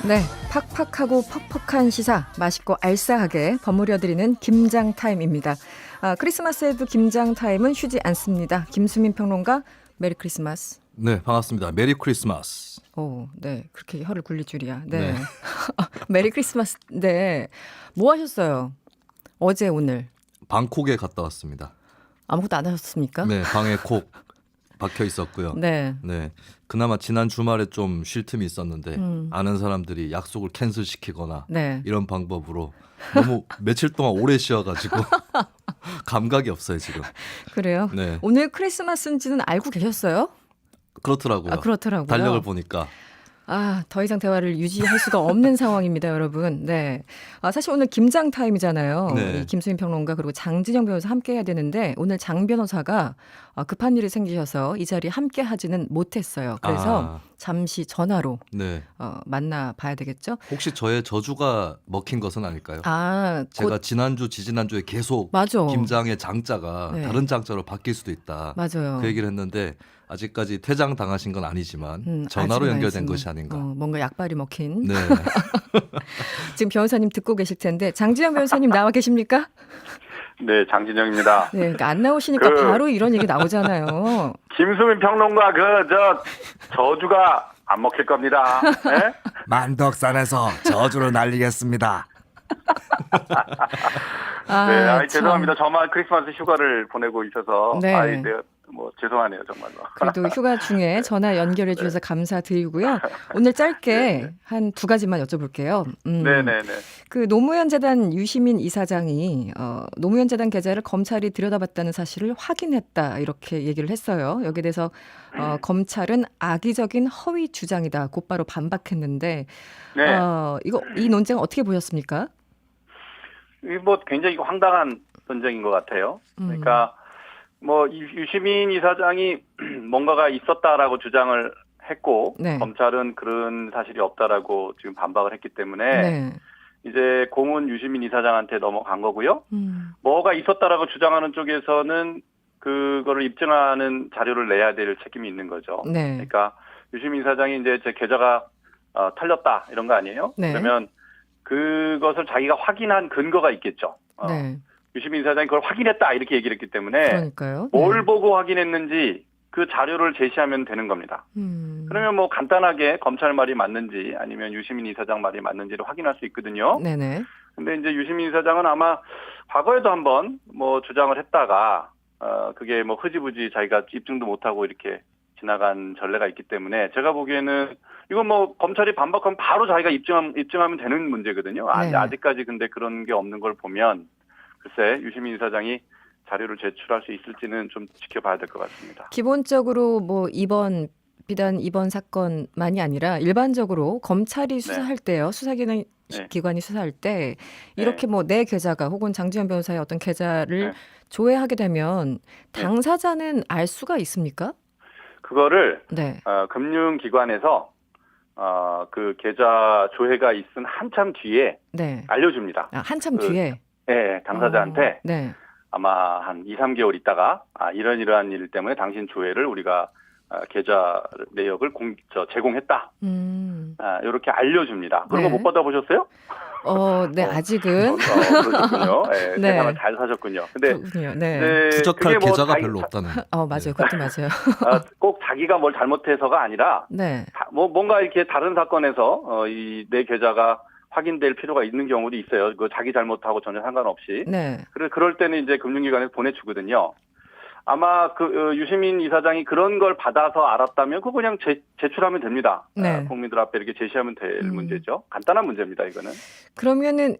네, 팍팍하고 퍽퍽한 시사, 맛있고 알싸하게 버무려드리는 김장 타임입니다. 크리스마스에도 김장 타임은 쉬지 않습니다. 김수민 평론가, 메리 크리스마스. 네, 반갑습니다. 메리 크리스마스. 오, 네, 그렇게 혀를 굴릴 줄이야. 네, 네. 메리 크리스마스. 네, 뭐 하셨어요? 어제 오늘 방콕에 갔다 왔습니다. 아무것도 안 하셨습니까? 네, 방에 콕 박혀 있었고요. 네. 네, 그나마 지난 주말에 좀 쉴 틈이 있었는데 아는 사람들이 약속을 캔슬시키거나 네. 이런 방법으로 너무 며칠 동안 오래 쉬어가지고 감각이 없어요 지금. 그래요? 네, 오늘 크리스마스인지는 알고 계셨어요? 그렇더라고요. 그렇더라고요. 달력을 보니까. 더 이상 대화를 유지할 수가 없는 상황입니다, 여러분. 네. 사실 오늘 김장 타임이잖아요. 네. 이 김수민 평론가 그리고 장진영 변호사 함께 해야 되는데 오늘 장 변호사가 급한 일이 생기셔서 이 자리에 함께 하지는 못했어요. 그래서 잠시 전화로 네. 만나 봐야 되겠죠? 혹시 저의 저주가 먹힌 것은 아닐까요? 곧 제가 지난주, 지지난주에 계속 맞아. 김장의 장자가 네. 다른 장자로 바뀔 수도 있다. 맞아요. 그 얘기를 했는데 아직까지 퇴장 당하신 건 아니지만 전화로 아직은 연결된 아니지만, 것이 아닌가. 뭔가 약발이 먹힌. 네. 지금 변호사님 듣고 계실 텐데 장진영 변호사님 나와 계십니까? 네, 장진영입니다. 네, 그러니까 안 나오시니까 바로 이런 얘기 나오잖아요. 김수민 평론가 저주가 안 먹힐 겁니다. 네? 만덕산에서 저주를 날리겠습니다. 네, 참. 죄송합니다. 저만 크리스마스 휴가를 보내고 있어서 네. 네, 죄송하네요, 정말로. 그래도 휴가 중에 전화 연결해 주셔서 감사드리고요. 오늘 짧게 한 두 가지만 여쭤볼게요. 네네네. 그 노무현 재단 유시민 이사장이 노무현 재단 계좌를 검찰이 들여다봤다는 사실을 확인했다 이렇게 얘기를 했어요. 여기에 대해서 검찰은 악의적인 허위 주장이다 곧바로 반박했는데 네. 이 논쟁 어떻게 보셨습니까? 굉장히 황당한 논쟁인 것 같아요. 그러니까 유시민 이사장이 뭔가가 있었다라고 주장을 했고 네. 검찰은 그런 사실이 없다라고 지금 반박을 했기 때문에 네. 이제 공은 유시민 이사장한테 넘어간 거고요. 뭐가 있었다라고 주장하는 쪽에서는 그거를 입증하는 자료를 내야 될 책임이 있는 거죠. 네. 그러니까 유시민 이사장이 이제 제 계좌가 털렸다 이런 거 아니에요? 네. 그러면 그것을 자기가 확인한 근거가 있겠죠. 네. 유시민 이사장이 그걸 확인했다 이렇게 얘기를 했기 때문에 그러니까요. 뭘 보고 확인했는지 그 자료를 제시하면 되는 겁니다. 그러면 간단하게 검찰 말이 맞는지 아니면 유시민 이사장 말이 맞는지를 확인할 수 있거든요. 네네. 근데 이제 유시민 이사장은 아마 과거에도 한번 주장을 했다가 그게 흐지부지 자기가 입증도 못하고 이렇게 지나간 전례가 있기 때문에 제가 보기에는 이건 검찰이 반박하면 바로 자기가 입증하면 되는 문제거든요. 네. 아직까지 근데 그런 게 없는 걸 보면 글쎄 유시민 이사장이 자료를 제출할 수 있을지는 좀 지켜봐야 될 것 같습니다. 기본적으로 비단 이번 사건만이 아니라 일반적으로 검찰이 수사할 때요. 수사기관이 수사할 때 이렇게 내 계좌가 혹은 장지현 변호사의 어떤 계좌를 조회하게 되면 당사자는 알 수가 있습니까? 그거를 네. 금융기관에서 그 계좌 조회가 있은 한참 뒤에 네. 알려줍니다. 한참 뒤에. 네, 당사자한테 네. 아마 한 2, 3개월 있다가 이러한 일 때문에 당신 조회를 우리가 계좌 내역을 제공했다. 이렇게 알려줍니다. 그런 거 못 받아보셨어요? 네, 아직은. 그러셨군요. 네, 네. 세상을 잘 사셨군요. 근데 그렇군요. 네. 추적할 계좌가 별로 없다는. 맞아요. 그것도 맞아요. 꼭 자기가 뭘 잘못해서가 아니라 네. 뭔가 이렇게 다른 사건에서 내 계좌가 확인될 필요가 있는 경우도 있어요. 그 자기 잘못하고 전혀 상관없이. 네. 그럴 때는 이제 금융기관에서 보내주거든요. 아마 유시민 이사장이 그런 걸 받아서 알았다면 그거 그냥 제출하면 됩니다. 네. 국민들 앞에 이렇게 제시하면 될 문제죠. 간단한 문제입니다, 이거는. 그러면은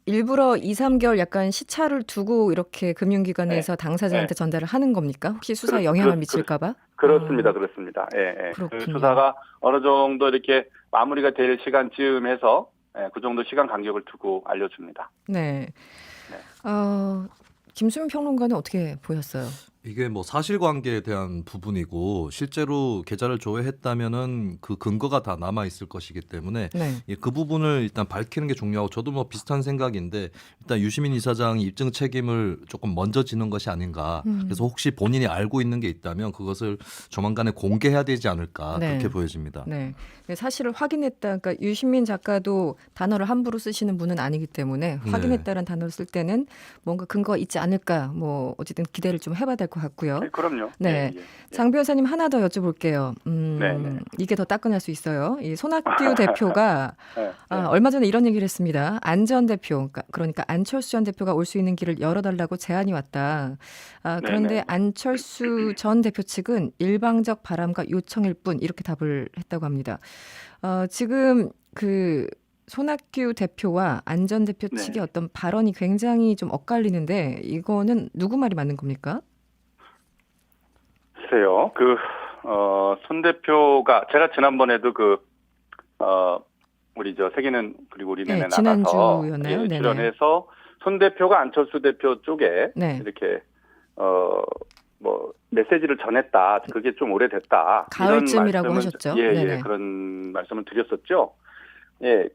일부러 2, 3개월 약간 시차를 두고 이렇게 금융기관에서 당사자한테 전달을 하는 겁니까? 혹시 수사에 영향을 미칠까 봐? 그렇습니다. 그렇습니다. 예. 그 수사가 어느 정도 이렇게 마무리가 될 시간쯤 해서 그 정도 시간 간격을 두고 알려줍니다. 네. 김수민 평론가는 어떻게 보셨어요? 이게 뭐 사실관계에 대한 부분이고 실제로 계좌를 조회했다면은 그 근거가 다 남아 있을 것이기 때문에 네. 그 부분을 일단 밝히는 게 중요하고 저도 뭐 비슷한 생각인데 일단 유시민 이사장이 입증 책임을 조금 먼저 지는 것이 아닌가. 그래서 혹시 본인이 알고 있는 게 있다면 그것을 조만간에 공개해야 되지 않을까 네. 그렇게 보여집니다. 네. 사실을 확인했다. 그러니까 유시민 작가도 단어를 함부로 쓰시는 분은 아니기 때문에 확인했다는 단어를 쓸 때는 뭔가 근거가 있지 않을까. 뭐 어쨌든 기대를 좀 해봐야 될 것 같고요. 네, 그럼요. 네. 예, 예. 장 변호사님 하나 더 여쭤볼게요. 네. 이게 더 따끈할 수 있어요. 이 손학규 대표가 네, 얼마 전에 이런 얘기를 했습니다. 안 전 대표, 그러니까 안철수 전 대표가 올 수 있는 길을 열어달라고 제안이 왔다. 그런데 네. 안철수 전 대표 측은 일방적 바람과 요청일 뿐 이렇게 답을 했다고 합니다. 지금 그 손학규 대표와 안 전 대표 네. 측의 어떤 발언이 굉장히 좀 엇갈리는데 이거는 누구 말이 맞는 겁니까? 글쎄요. 손 대표가 제가 지난번에도 우리 세계는 그리고 우리는 나가서 지난주였나요? 출연해서 손 대표가 안철수 대표 쪽에 네. 이렇게 뭐 메시지를 전했다. 그게 좀 오래됐다. 가을쯤이라고 이런 하셨죠. 예, 네네. 그런 말씀을 드렸었죠. 예,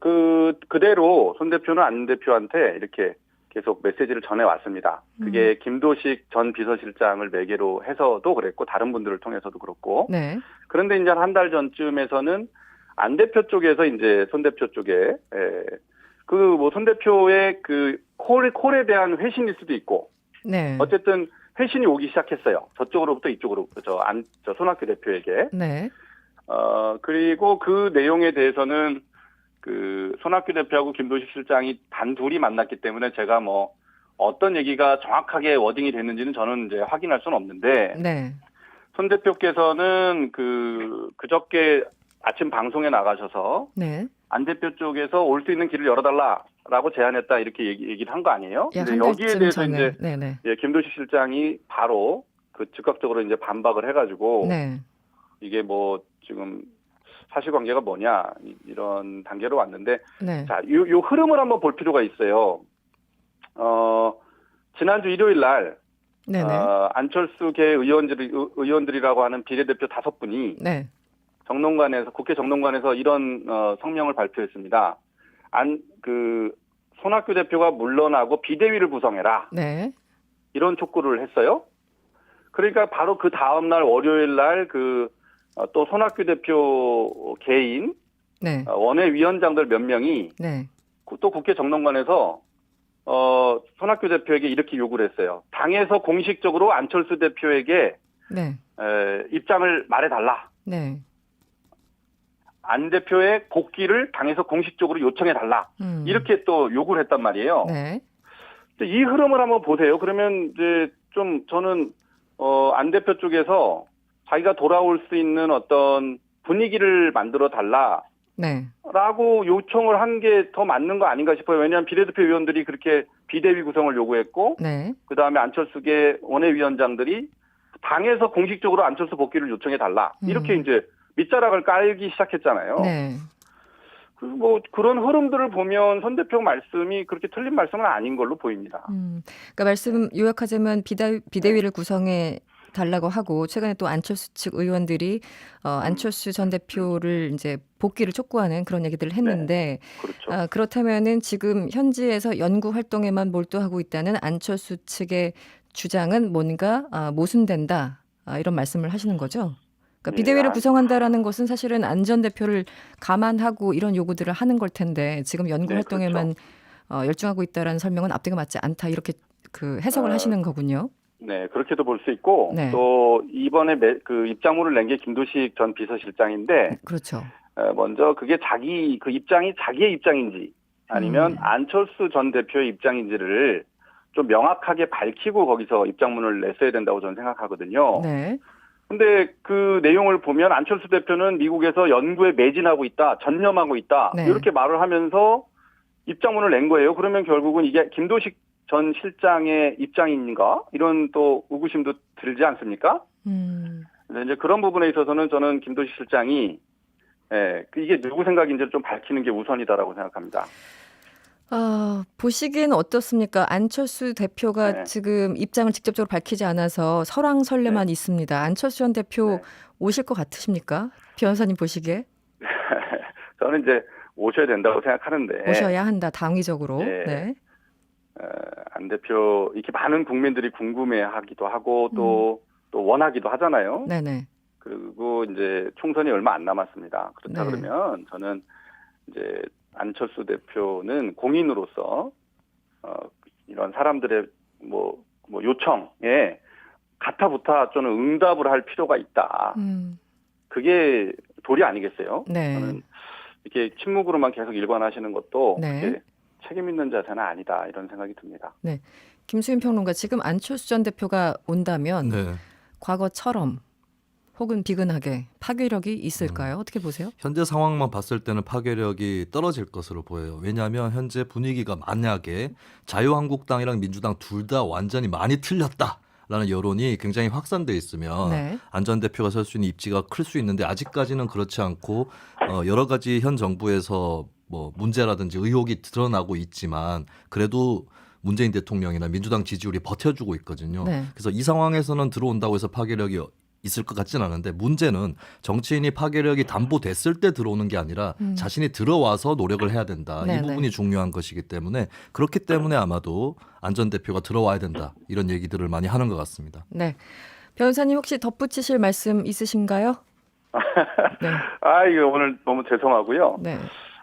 그대로 손 대표는 안 대표한테 이렇게 계속 메시지를 전해 왔습니다. 그게 김도식 전 비서실장을 매개로 해서도 그랬고 다른 분들을 통해서도 그렇고. 네. 그런데 이제 한 달 전쯤에서는 안 대표 쪽에서 이제 손 대표 쪽에 손 대표의 콜에 대한 회신일 수도 있고. 네. 어쨌든 회신이 오기 시작했어요. 저쪽으로부터 이쪽으로 손학규 대표에게. 네. 그리고 그 내용에 대해서는 손학규 대표하고 김도식 실장이 단둘이 만났기 때문에 제가 뭐 어떤 얘기가 정확하게 워딩이 됐는지는 저는 이제 확인할 수는 없는데. 네. 손 대표께서는 그저께 아침 방송에 나가셔서. 네. 안 대표 쪽에서 올 수 있는 길을 열어달라라고 제안했다 이렇게 얘기를 한 거 아니에요? 한 근데 여기에 대해서 전에. 이제 네네. 김도식 실장이 바로 즉각적으로 이제 반박을 해가지고 네. 이게 뭐 지금 사실관계가 뭐냐 이런 단계로 왔는데 네. 자, 요 흐름을 한번 볼 필요가 있어요. 지난주 일요일 날 네네. 안철수계 의원들이라고 하는 비례대표 5분이 네. 국회 정론관에서 이런 성명을 발표했습니다. 손학규 대표가 물러나고 비대위를 구성해라. 네. 이런 촉구를 했어요. 그러니까 바로 그 다음 날 월요일 날 또 손학규 대표 개인 네. 원외위원장들 몇 명이 네. 또 국회 정론관에서 손학규 대표에게 이렇게 요구를 했어요. 당에서 공식적으로 안철수 대표에게 네. 입장을 말해달라. 네. 안 대표의 복귀를 당에서 공식적으로 요청해달라. 이렇게 또 요구를 했단 말이에요. 네. 이 흐름을 한번 보세요. 그러면 이제 좀 저는 안 대표 쪽에서 자기가 돌아올 수 있는 어떤 분위기를 만들어 달라라고 네. 요청을 한 게 더 맞는 거 아닌가 싶어요. 왜냐하면 비례대표 의원들이 그렇게 비대위 구성을 요구했고, 네. 그다음에 안철수계 원외위원장들이 당에서 공식적으로 안철수 복귀를 요청해 달라. 이렇게 이제 밑자락을 깔기 시작했잖아요. 네. 뭐 그런 흐름들을 보면 손 대표 말씀이 그렇게 틀린 말씀은 아닌 걸로 보입니다. 그러니까 말씀 요약하자면 비대위를 구성해 달라고 하고 최근에 또 안철수 측 의원들이 안철수 전 대표를 이제 복귀를 촉구하는 그런 얘기들을 했는데 그렇죠. 그렇다면은 지금 현지에서 연구 활동에만 몰두하고 있다는 안철수 측의 주장은 뭔가 모순된다 이런 말씀을 하시는 거죠. 그러니까 비대위를 구성한다라는 것은 사실은 안 전 대표를 감안하고 이런 요구들을 하는 걸 텐데 지금 연구 활동에만 그렇죠. 열중하고 있다라는 설명은 앞뒤가 맞지 않다 이렇게 해석을 하시는 거군요. 네, 그렇게도 볼 수 있고 네. 또 이번에 입장문을 낸 게 김도식 전 비서실장인데 그렇죠. 먼저 그게 입장이 자기의 입장인지 아니면 안철수 전 대표의 입장인지를 좀 명확하게 밝히고 거기서 입장문을 냈어야 된다고 저는 생각하거든요. 네. 근데 그 내용을 보면 안철수 대표는 미국에서 연구에 매진하고 있다, 전념하고 있다, 네. 이렇게 말을 하면서 입장문을 낸 거예요. 그러면 결국은 이게 김도식 전 실장의 입장인가? 이런 또 의구심도 들지 않습니까? 그래서 이제 그런 부분에 있어서는 저는 김도식 실장이 이게 누구 생각인지를 좀 밝히는 게 우선이다라고 생각합니다. 보시기에는 어떻습니까? 안철수 대표가 네. 지금 입장을 직접적으로 밝히지 않아서 설왕설래만 있습니다. 안철수 전 대표 네. 오실 것 같으십니까? 변호사님 보시기에 저는 이제 오셔야 된다고 생각하는데 오셔야 한다, 당위적으로. 예. 네. 안 대표 이렇게 많은 국민들이 궁금해하기도 하고 또 원하기도 하잖아요. 네네. 그리고 이제 총선이 얼마 안 남았습니다. 그렇다 네. 그러면 저는 이제 안철수 대표는 공인으로서 이런 사람들의 뭐 요청에 가타부타 저는 응답을 할 필요가 있다. 그게 도리 아니겠어요? 네. 저는 이렇게 침묵으로만 계속 일관하시는 것도 네. 그렇게 책임 있는 자세는 아니다 이런 생각이 듭니다. 네. 김수인 평론가, 지금 안철수 전 대표가 온다면 네. 과거처럼 혹은 비근하게 파괴력이 있을까요? 어떻게 보세요? 현재 상황만 봤을 때는 파괴력이 떨어질 것으로 보여요. 왜냐하면 현재 분위기가 만약에 자유한국당이랑 민주당 둘 다 완전히 많이 틀렸다라는 여론이 굉장히 확산돼 있으면 네. 안 전 대표가 설 수 있는 입지가 클 수 있는데 아직까지는 그렇지 않고 여러 가지 현 정부에서 뭐 문제라든지 의혹이 드러나고 있지만 그래도 문재인 대통령이나 민주당 지지율이 버텨주고 있거든요. 네. 그래서 이 상황에서는 들어온다고 해서 파괴력이 있을 것 같지는 않은데 문제는 정치인이 파괴력이 담보됐을 때 들어오는 게 아니라 자신이 들어와서 노력을 해야 된다. 네네. 이 부분이 중요한 것이기 때문에 그렇기 때문에 아마도 안 전 대표가 들어와야 된다. 이런 얘기들을 많이 하는 것 같습니다. 네. 변호사님 혹시 덧붙이실 말씀 있으신가요? 네. 이거 오늘 너무 죄송하고요. 네.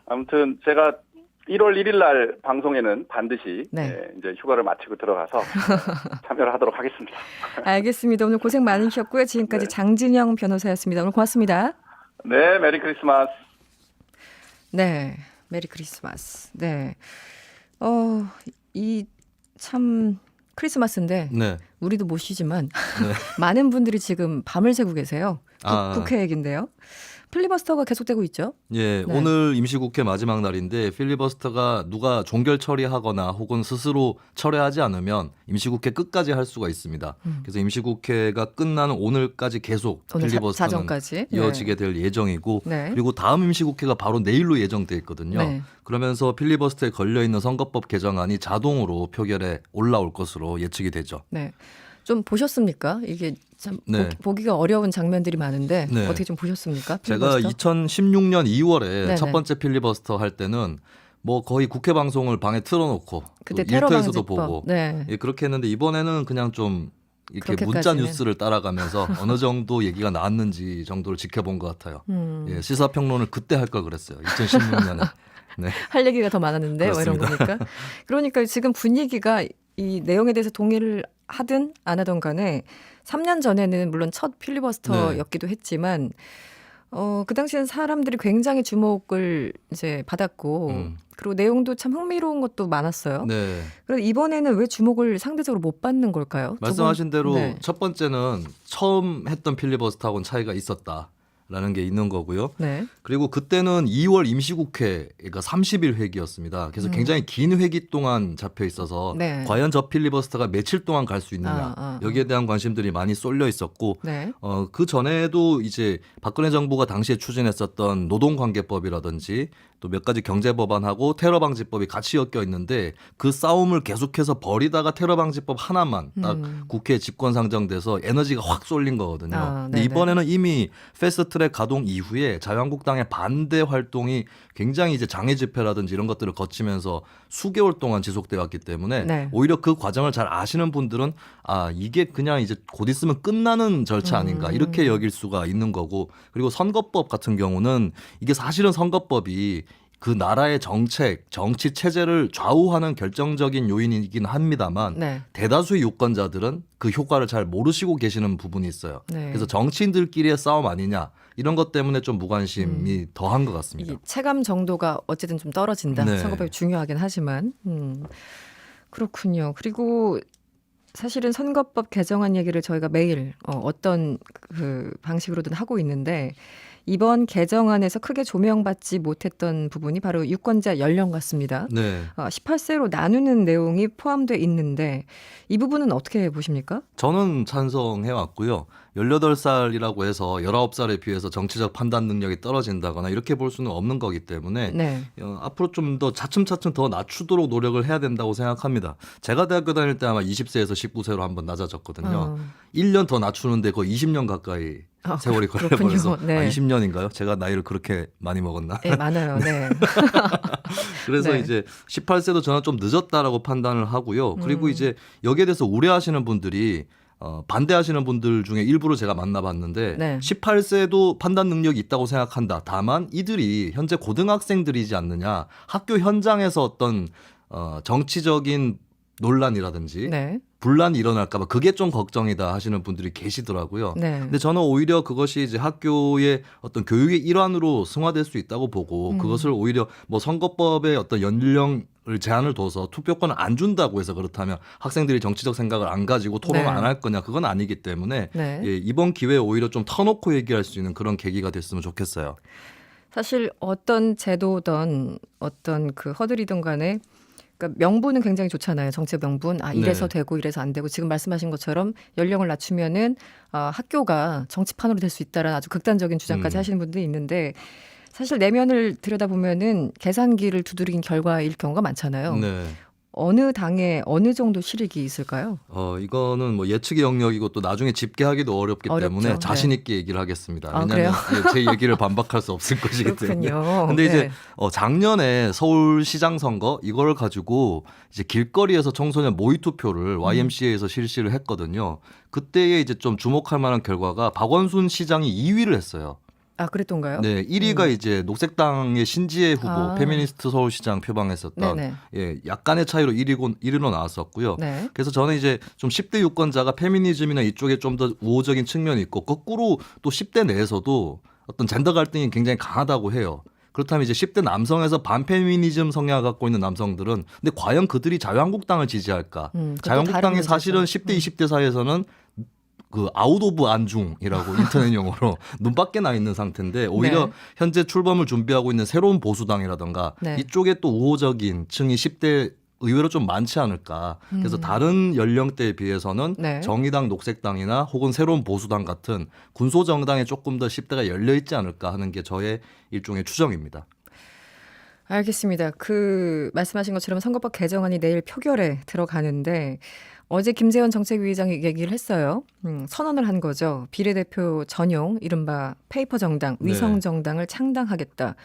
아무튼 제가 1월 1일 날 방송에는 반드시 네. 이제 휴가를 마치고 들어가서 참여를 하도록 하겠습니다. 알겠습니다. 오늘 고생 많으셨고요. 지금까지 네. 장진영 변호사였습니다. 오늘 고맙습니다. 네, 메리 크리스마스. 네. 메리 크리스마스. 네. 이 참 크리스마스인데 네. 우리도 못 쉬지만 네. 많은 분들이 지금 밤을 새고 계세요. 국회 얘기인데요. 필리버스터가 계속되고 있죠. 예, 네. 오늘 임시국회 마지막 날인데 필리버스터가 누가 종결 처리하거나 혹은 스스로 철회하지 않으면 임시국회 끝까지 할 수가 있습니다. 그래서 임시국회가 끝나는 오늘까지 계속 오늘 필리버스터는 자정까지 이어지게 될 예정이고 네. 그리고 다음 임시국회가 바로 내일로 예정돼 있거든요. 네. 그러면서 필리버스터에 걸려있는 선거법 개정안이 자동으로 표결에 올라올 것으로 예측이 되죠. 네. 좀 보셨습니까? 이게 참 네. 보기가 어려운 장면들이 많은데 네. 어떻게 좀 보셨습니까? 제가 필리버스터? 2016년 2월에 네네. 첫 번째 필리버스터 할 때는 뭐 거의 국회 방송을 방에 틀어놓고 그때 또 테러 일터에서도 방지법. 보고 네. 예, 그렇게 했는데 이번에는 그냥 좀 이렇게 문자 그렇게까지는. 뉴스를 따라가면서 어느 정도 얘기가 나왔는지 정도를 지켜본 것 같아요. 예, 시사평론을 그때 할 걸 그랬어요. 2016년에. 네. 할 얘기가 더 많았는데 뭐 이런 거니까. 그러니까 지금 분위기가 이 내용에 대해서 동의를 하든 안 하든 간에 3년 전에는 물론 첫 필리버스터였기도 했지만 그 당시엔 사람들이 굉장히 주목을 이제 받았고 그리고 내용도 참 흥미로운 것도 많았어요. 네. 그래서 이번에는 왜 주목을 상대적으로 못 받는 걸까요? 말씀하신 대로 네. 첫 번째는 처음 했던 필리버스터하고는 차이가 있었다라는 게 있는 거고요. 네. 그리고 그때는 2월 임시국회가 30일 회기였습니다. 그래서 굉장히 긴 회기 동안 잡혀 있어서 네. 과연 저 필리버스터가 며칠 동안 갈 수 있느냐 여기에 대한 관심들이 많이 쏠려 있었고 네. 그 전에도 이제 박근혜 정부가 당시에 추진했었던 노동관계법이라든지 또 몇 가지 경제법안하고 테러방지법이 같이 엮여 있는데 그 싸움을 계속해서 벌이다가 테러방지법 하나만 딱 국회에 집권상정돼서 에너지가 확 쏠린 거거든요. 근데 네네. 이번에는 이미 패스트트랙 가동 이후에 자유한국당의 반대 활동이 굉장히 이제 장애 집회라든지 이런 것들을 거치면서 수개월 동안 지속돼 왔기 때문에 네. 오히려 그 과정을 잘 아시는 분들은 이게 그냥 이제 곧 있으면 끝나는 절차 아닌가 이렇게 여길 수가 있는 거고 그리고 선거법 같은 경우는 이게 사실은 선거법이 그 나라의 정책, 정치 체제를 좌우하는 결정적인 요인이긴 합니다만 네. 대다수의 유권자들은 그 효과를 잘 모르시고 계시는 부분이 있어요. 네. 그래서 정치인들끼리의 싸움 아니냐 이런 것 때문에 좀 무관심이 더한 것 같습니다. 이게 체감 정도가 어쨌든 좀 떨어진다. 네. 선거법이 중요하긴 하지만 그렇군요. 그리고 사실은 선거법 개정안 얘기를 저희가 매일 어떤 그 방식으로든 하고 있는데 이번 개정안에서 크게 조명받지 못했던 부분이 바로 유권자 연령 같습니다. 네. 18세로 나누는 내용이 포함돼 있는데 이 부분은 어떻게 보십니까? 저는 찬성해 왔고요. 18살이라고 해서 19살에 비해서 정치적 판단 능력이 떨어진다거나 이렇게 볼 수는 없는 거기 때문에 네. 앞으로 좀 더 차츰차츰 더 낮추도록 노력을 해야 된다고 생각합니다. 제가 대학교 다닐 때 아마 20세에서 19세로 한번 낮아졌거든요. 1년 더 낮추는데 거의 20년 가까이 세월이 걸려버려서 네. 20년인가요? 제가 나이를 그렇게 많이 먹었나? 네, 많아요. 네. 그래서 네. 이제 18세도 저는 좀 늦었다라고 판단을 하고요. 그리고 이제 여기에 대해서 우려하시는 분들이 반대하시는 분들 중에 일부를 제가 만나봤는데 네. 18세도 판단 능력이 있다고 생각한다. 다만 이들이 현재 고등학생들이지 않느냐. 학교 현장에서 어떤 정치적인 논란이라든지 네. 분란이 일어날까 봐 그게 좀 걱정이다 하시는 분들이 계시더라고요. 네. 근데 저는 오히려 그것이 이제 학교의 어떤 교육의 일환으로 승화될 수 있다고 보고 그것을 오히려 뭐 선거법의 어떤 연령을 제한을 둬서 투표권을 안 준다고 해서 그렇다면 학생들이 정치적 생각을 안 가지고 토론을 네. 안 할 거냐 그건 아니기 때문에 네. 예, 이번 기회에 오히려 좀 터놓고 얘기할 수 있는 그런 계기가 됐으면 좋겠어요. 사실 어떤 제도든 어떤 그 허들이든 간에 그러니까 명분은 굉장히 좋잖아요. 정책 명분. 이래서 네. 되고 이래서 안 되고 지금 말씀하신 것처럼 연령을 낮추면은 학교가 정치판으로 될 수 있다라는 아주 극단적인 주장까지 하시는 분들이 있는데 사실 내면을 들여다보면은 계산기를 두드린 결과일 경우가 많잖아요. 네. 어느 당에 어느 정도 실익이 있을까요? 이거는 뭐 예측의 영역이고 또 나중에 집계하기도 어렵기 어렵죠. 때문에 자신 네. 있게 얘기를 하겠습니다. 아, 왜냐하면 제 얘기를 반박할 수 없을 것이기 때문에. 그렇군요. 근데 이제 네. 작년에 서울시장 선거 이걸 가지고 이제 길거리에서 청소년 모의 투표를 YMCA에서 실시를 했거든요. 그때에 이제 좀 주목할 만한 결과가 박원순 시장이 2위를 했어요. 그랬던가요? 네, 1위가 이제 녹색당의 신지혜 후보, 페미니스트 서울시장 표방했었던 네네. 약간의 차이로 1위로 나왔었고요. 네. 그래서 저는 이제 좀 10대 유권자가 페미니즘이나 이쪽에 좀 더 우호적인 측면이 있고 거꾸로 또 10대 내에서도 어떤 젠더 갈등이 굉장히 강하다고 해요. 그렇다면 이제 10대 남성에서 반페미니즘 성향을 갖고 있는 남성들은 근데 과연 그들이 자유한국당을 지지할까? 그것도 자유한국당이 다른 사실은 문제죠. 10대, 20대 사이에서는 그 아웃 오브 안중이라고 인터넷 용어로 눈 밖에 나 있는 상태인데 오히려 네. 현재 출범을 준비하고 있는 새로운 보수당이라던가 네. 이쪽에 또 우호적인 층이 10대 의외로 좀 많지 않을까. 그래서 다른 연령대에 비해서는 네. 정의당, 녹색당이나 혹은 새로운 보수당 같은 군소정당에 조금 더 10대가 열려 있지 않을까 하는 게 저의 일종의 추정입니다. 알겠습니다. 그 말씀하신 것처럼 선거법 개정안이 내일 표결에 들어가는데 어제 김재원 정책위의장이 얘기를 했어요. 선언을 한 거죠. 비례대표 전용 이른바 페이퍼 정당, 위성 정당을 창당하겠다.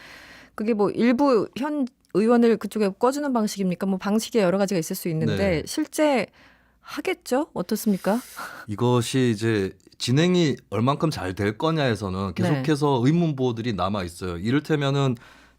그게 뭐 일부 현 의원을 그쪽에 꿔주는 방식입니까? 뭐 방식이 여러 가지가 있을 수 있는데 네. 실제 하겠죠? 어떻습니까? 이것이 이제 진행이 얼만큼 잘 될 거냐에서는 계속해서 의문 보호들이 남아 있어요. 이를테면은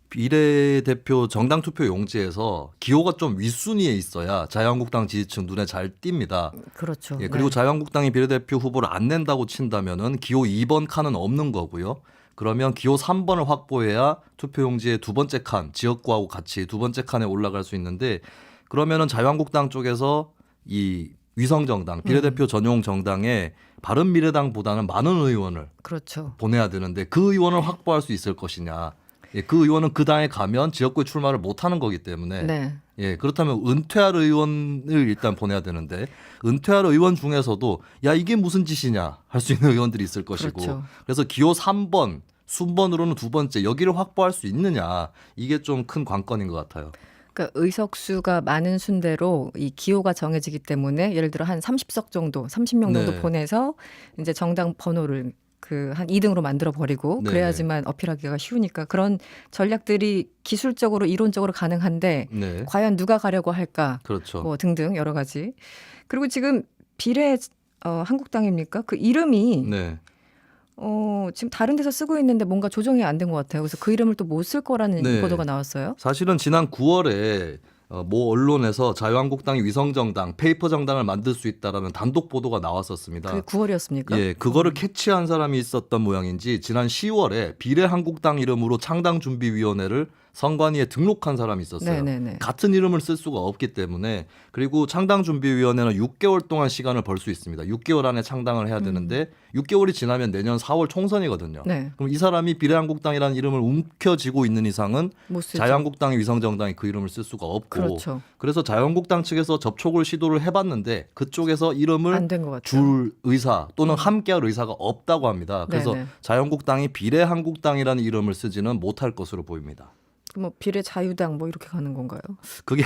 비례대표 정당 투표 용지에서 기호가 좀 윗순위에 있어야 자유한국당 지지층 눈에 잘 띕니다. 그렇죠. 예, 그리고 네. 자유한국당이 비례대표 후보를 안 낸다고 친다면은 기호 2번 칸은 없는 거고요. 그러면 기호 3번을 확보해야 투표용지의 두 번째 칸, 지역구하고 같이 두 번째 칸에 올라갈 수 있는데 그러면은 자유한국당 쪽에서 이 위성정당, 비례대표 전용 정당에 바른미래당보다는 많은 의원을 그렇죠. 보내야 되는데 그 의원을 확보할 수 있을 것이냐. 예, 그 의원은 그 당에 가면 지역구에 출마를 못하는 거기 때문에 네. 예, 그렇다면 은퇴할 의원을 일단 보내야 되는데 은퇴할 의원 중에서도 야 이게 무슨 짓이냐 할 수 있는 의원들이 있을 것이고 그렇죠. 그래서 기호 3번 순번으로는 두 번째 여기를 확보할 수 있느냐 이게 좀 큰 관건인 것 같아요. 그러니까 의석수가 많은 순대로 이 기호가 정해지기 때문에 예를 들어 한 30석 정도, 30명 정도 네. 보내서 이제 정당 번호를 한 2등으로 만들어 버리고 네. 그래야지만 어필하기가 쉬우니까 그런 전략들이 기술적으로 이론적으로 가능한데 네, 과연 누가 가려고 할까 그렇죠. 뭐 등등 여러 가지. 그리고 지금 비례 한국당입니까? 그 이름이 네. 지금 다른 데서 쓰고 있는데 뭔가 조정이 안 된 것 같아요. 그래서 그 이름을 또 못 쓸 거라는 네. 보도가 나왔어요. 사실은 지난 9월에 모 언론에서 자유한국당이 위성정당, 페이퍼 정당을 만들 수 있다라는 단독 보도가 나왔었습니다. 그게 9월이었습니까? 예, 그거를 캐치한 사람이 있었던 모양인지 지난 10월에 비례한국당 이름으로 창당준비위원회를 선관위에 등록한 사람이 있었어요. 네네네. 같은 이름을 쓸 수가 없기 때문에 그리고 창당준비위원회는 6개월 동안 시간을 벌 수 있습니다. 6개월 안에 창당을 해야 되는데 6개월이 지나면 내년 4월 총선이거든요. 네. 그럼 이 사람이 비례한국당이라는 이름을 움켜쥐고 있는 이상은 못 쓰죠. 자유한국당이 위성정당이 그 이름을 쓸 수가 없고 그렇죠. 그래서 자유한국당 측에서 접촉을 시도를 해봤는데 그쪽에서 이름을 안 된 것 같아요. 줄 의사 또는 함께할 의사가 없다고 합니다. 그래서 네네. 자유한국당이 비례한국당이라는 이름을 쓰지는 못할 것으로 보입니다. 뭐 비례 자유당 뭐 이렇게 가는 건가요? 그게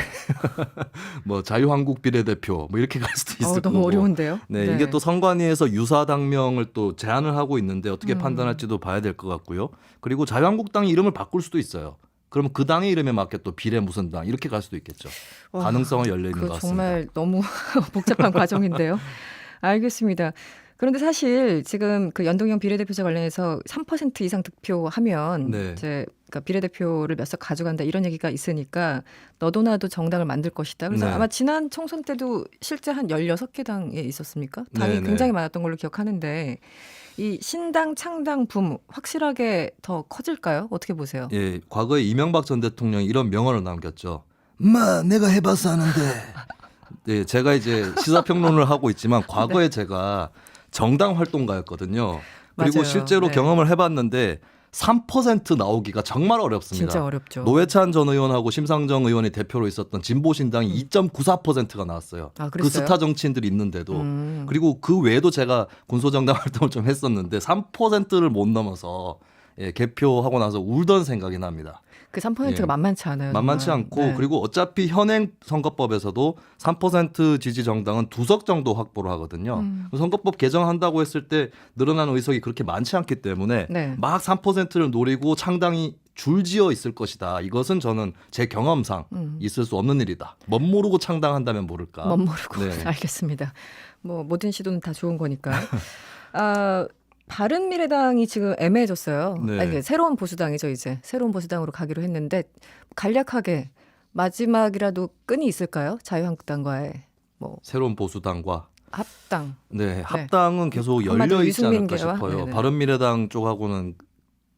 뭐 자유한국 비례대표 뭐 이렇게 갈 수도 있을 거고. 너무 어려운데요. 네, 이게 또 선관위에서 유사당명을 또 제안을 하고 있는데 어떻게 음. 판단할지도 봐야 될 것 같고요. 그리고 자유한국당이 이름을 바꿀 수도 있어요. 그러면 그 당의 이름에 맞게 또 비례 무슨 당 이렇게 갈 수도 있겠죠. 와, 가능성은 열려 있는 그거 것 같습니다. 정말 너무 복잡한 과정인데요. 알겠습니다. 그런데 사실 지금 그 연동형 비례대표제 관련해서 3% 이상 득표하면 네. 이제 그러니까 비례대표를 몇 석 가져간다 이런 얘기가 있으니까 너도 나도 정당을 만들 것이다. 그래서 네. 아마 지난 총선 때도 실제 한 16개 당에 있었습니까? 당이 네, 네. 굉장히 많았던 걸로 기억하는데 이 신당 창당 붐 확실하게 더 커질까요? 어떻게 보세요? 예, 과거에 이명박 전 대통령이 이런 명언을 남겼죠. 마, 내가 해봐서 아는데. 네, 제가 이제 시사평론을 하고 있지만 과거에 제가 정당 활동가였거든요. 그리고 맞아요. 실제로 네. 경험을 해봤는데 3% 나오기가 정말 어렵습니다. 진짜 어렵죠. 노회찬 전 의원하고 심상정 의원이 대표로 있었던 진보신당이 2.94%가 나왔어요. 아, 그 그랬어요? 스타 정치인들이 있는데도. 그리고 그 외에도 제가 군소정당 활동을 좀 했었는데 3%를 못 넘어서 예, 개표하고 나서 울던 생각이 납니다. 그 3%가 예. 만만치 않아요. 만만치 정말. 않고 네. 그리고 어차피 현행 선거법에서도 3% 지지 정당은 2석 정도 확보를 하거든요. 선거법 개정한다고 했을 때 늘어나는 의석이 그렇게 많지 않기 때문에 네. 막 3%를 노리고 창당이 줄지어 있을 것이다. 이것은 저는 제 경험상 있을 수 없는 일이다. 멋모르고 창당한다면 모를까. 멋모르고 네. 알겠습니다. 뭐 모든 시도는 다 좋은 거니까. 아, 바른미래당이 지금 애매해졌어요. 네. 아니, 새로운 보수당이죠 이제. 새로운 보수당으로 가기로 했는데 간략하게 마지막이라도 끈이 있을까요? 자유한국당과의 뭐 새로운 보수당과 합당. 네, 합당은 계속 한마디로 열려 있지 않을까 유승민 계와? 싶어요. 네네. 바른미래당 쪽하고는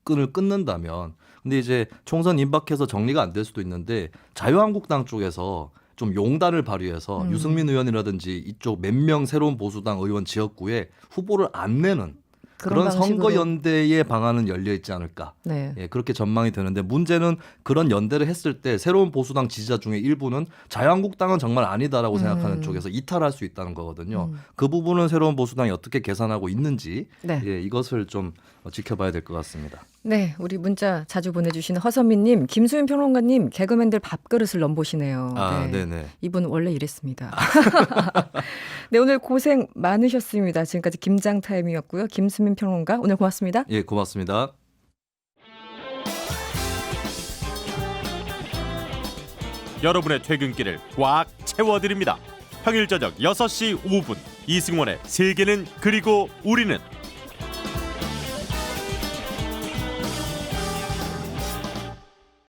끈을 끊는다면 근데 이제 총선 임박해서 정리가 안 될 수도 있는데 자유한국당 쪽에서 좀 용단을 발휘해서 유승민 의원이라든지 이쪽 몇 명 새로운 보수당 의원 지역구에 후보를 안 내는 그런 방식으로. 선거연대의 방안은 열려 있지 않을까. 네. 예, 그렇게 전망이 되는데 문제는 그런 연대를 했을 때 새로운 보수당 지지자 중에 일부는 자유한국당은 정말 아니다라고 생각하는 쪽에서 이탈할 수 있다는 거거든요. 그 부분은 새로운 보수당이 어떻게 계산하고 있는지 네. 예, 이것을 좀 지켜봐야 될 것 같습니다. 네, 우리 문자 자주 보내주시는 허선미님, 김수윤 평론가님, 개그맨들 밥그릇을 넘보시네요. 아, 네. 네네. 이분 원래 이랬습니다. 네, 오늘 고생 많으셨습니다. 지금까지 김장타임이었고요. 김수민 평론가, 오늘 고맙습니다. 예, 고맙습니다. 여러분의 퇴근길을 꽉 채워드립니다. 평일 저녁 6시 5분 이승원의 세계는 그리고 우리는